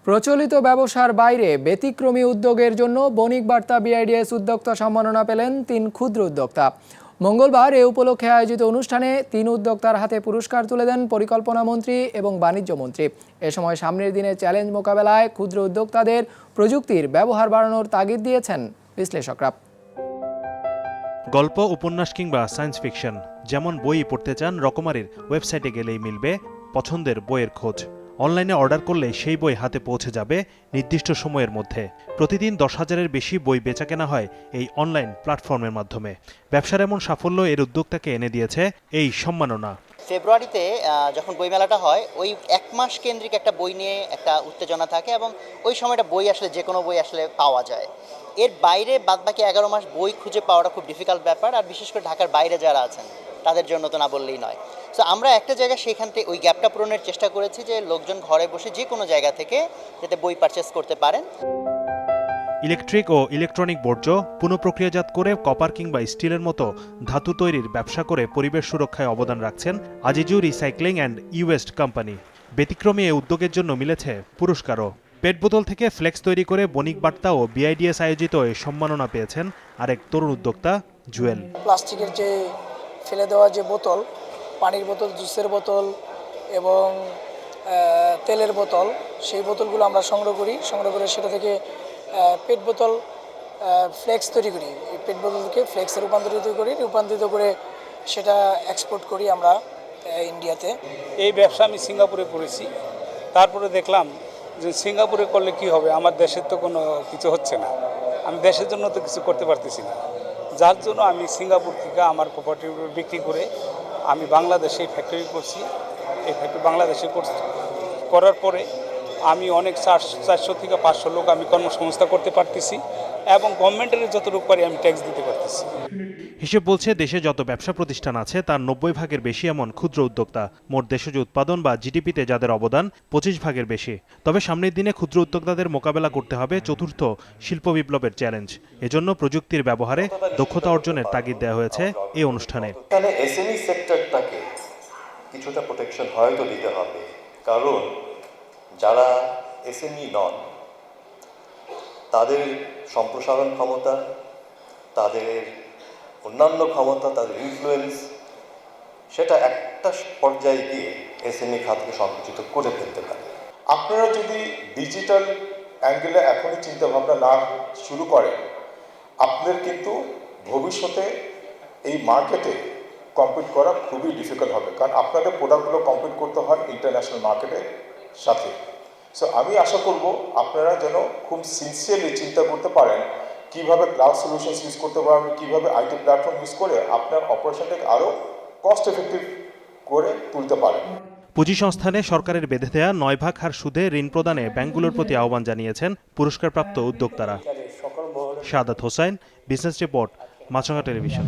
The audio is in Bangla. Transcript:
প্রচলিত ব্যবসার বাইরে ব্যতিক্রমী উদ্যোগের জন্য বণিক বার্তা বিআইডিএস উদ্যোক্তা সম্মাননা পেলেন 3 ক্ষুদ্র উদ্যোক্তা। মঙ্গলবার এ উপলক্ষে আয়োজিত অনুষ্ঠানে 3 উদ্যোক্তার হাতে পুরস্কার তুলে দেন পরিকল্পনা মন্ত্রী এবং বাণিজ্য মন্ত্রী। এ সময় সামনের দিনে চ্যালেঞ্জ মোকাবেলায় ক্ষুদ্র উদ্যোক্তাদের প্রযুক্তির ব্যবহার বাড়ানোর তাগিদ দিয়েছেন বিশ্লেষকরা। গল্প, উপন্যাস কিংবা সায়েন্স ফিকশন, যেমন বই পড়তে চান রকমারির ওয়েবসাইটে গেলেই মিলবে পছন্দের বইয়ের খোঁজ। অনলাইনে অর্ডার করলে সেই বই হাতে পৌঁছে যাবে নির্দিষ্ট সময়ের মধ্যে। প্রতিদিন 10,000-এর বেশি বই বেচাকেনা হয় এই অনলাইন প্ল্যাটফর্মের মাধ্যমে। ব্যবসার এমন সাফল্য এর উদ্যোক্তাকে এনে দিয়েছে এই সম্মাননা। ফেব্রুয়ারিতে যখন বইমেলাটা হয়, ওই 1 মাস কেন্দ্রিক একটা বই নিয়ে একটা উত্তেজনা থাকে এবং ওই সময়টা বই আসলে যে কোনো বই আসলে পাওয়া যায়। এর বাইরে বাদবাকি 11 মাস বই খুঁজে পাওয়াটা খুব ডিফিকাল্ট ব্যাপার, আর বিশেষ করে ঢাকার বাইরে যারা আছেন তাদের জন্য তো না বললেই নয়। সো আমরা একটা জায়গায় সেখান থেকে ওই গ্যাপটা পূরণের চেষ্টা করেছি যে লোকজন ঘরে বসে যে কোনো জায়গা থেকে যাতে বই পারচেস করতে পারেন। ইলেকট্রিক ও ইলেকট্রনিক বর্জ্য পুনঃপ্রক্রিয়াজাত করে কপার কিংবা স্টিলের মতো ধাতু তৈরির ব্যবসা করে পরিবেশ সুরক্ষায় অবদান রাখছেন আজিজু রিসাইক্লিং অ্যান্ড ইওয়েস্ট কোম্পানি। ব্যতিক্রমী এই উদ্যোগের জন্য মিলেছে পুরস্কারও। পেট বোতল থেকে ফ্লেক্স তৈরি করে বণিক বার্তা ও বিআইডিএস আয়োজিত এই সম্মাননা পেয়েছেন আরেক তরুণ উদ্যোক্তা জুয়েল। প্লাস্টিকের যে ফেলে দেওয়া যে বোতল, পানির বোতল, জুসের বোতল এবং তেলের বোতল, সেই বোতলগুলো আমরা সংগ্রহ করে সেটা থেকে পেট বোতল ফ্লেক্স তৈরি করি। এই পেট বোতলকে ফ্লেক্সে রূপান্তরিত করে সেটা এক্সপোর্ট করি আমরা ইন্ডিয়াতে। এই ব্যবসা আমি সিঙ্গাপুরে করেছি। তারপরে দেখলাম যে সিঙ্গাপুরে করলে কি হবে, আমার দেশের তো কোনো কিছু হচ্ছে না, আমি দেশের জন্য তো কিছু করতে পারতেছি না। যার জন্য আমি সিঙ্গাপুর থেকে আমার প্রপার্টিগুলো বিক্রি করে আমি বাংলাদেশে ফ্যাক্টরি করছি। এই ফ্যাক্টরি বাংলাদেশে করার পরে আমি অনেক 400 থেকে 500 লোক আমি কর্মসংস্থান করতে পারতেছি এবং গভর্নমেন্টের যতটুকু পারি আমি ট্যাক্স দিতে পারতেছি। হিসেব বলছে দেশে যত ব্যবসা প্রতিষ্ঠান আছে তার 90 ভাগের বেশি এমন ক্ষুদ্র উদ্যোক্তা। মোট দেশজ উৎপাদন বা জিডিপিতে যাদের অবদান 25 ভাগের বেশি। তবে সামনের দিনে ক্ষুদ্র উদ্যোক্তাদের মোকাবেলা করতে হবে চতুর্থ শিল্প বিপ্লবের চ্যালেঞ্জ। এজন্য প্রযুক্তির ব্যবহারে দক্ষতা অর্জনের তাগিদ দেওয়া হয়েছে এই অনুষ্ঠানে। এখানে এসএমই সেক্টরটাকে কিছুটা প্রোটেকশন হয়তো দিতে হবে, কারণ যারা এসএমই নন তাদের সম্প্রসারণ ক্ষমতা, তাদের অন্যান্য ক্ষমতা, তাদের ইনফ্লুয়েন্স, সেটা একটা পর্যায়ে গিয়ে এসএমই খাতকে সংকুচিত করে ফেলতে পারে। আপনারা যদি ডিজিটাল অ্যাঙ্গেলে এখনই চিন্তাভাবনা না শুরু করেন, আপনাদের কিন্তু ভবিষ্যতে এই মার্কেটে কম্পিট করা খুবই ডিফিকাল্ট হবে, কারণ আপনাদের প্রোডাক্টগুলো কম্পিট করতে হয় ইন্টারন্যাশনাল মার্কেটের সাথে। সো আমি আশা করব আপনারা যেন খুব সিনসিয়ারলি চিন্তা করতে পারেন কীভাবে ক্লাউড সলিউশনস ইউজ করতে পারবেন, কীভাবে আইটি প্ল্যাটফর্ম ইউজ করে আপনার অপারেশনটাকে আরও কস্ট এফেক্টিভ করে তুলতে পারেন। পুঁজি সংস্থানে সরকারের বেঁধে দেয়া 9 ভাগ হার সুদে ঋণ প্রদানে ব্যাংকগুলোর প্রতি আহ্বান জানিয়েছেন পুরস্কারপ্রাপ্ত উদ্যোক্তারা। শাহাদাত হোসাইন, বিজনেস রিপোর্ট, মাছরাঙা টেলিভিশন।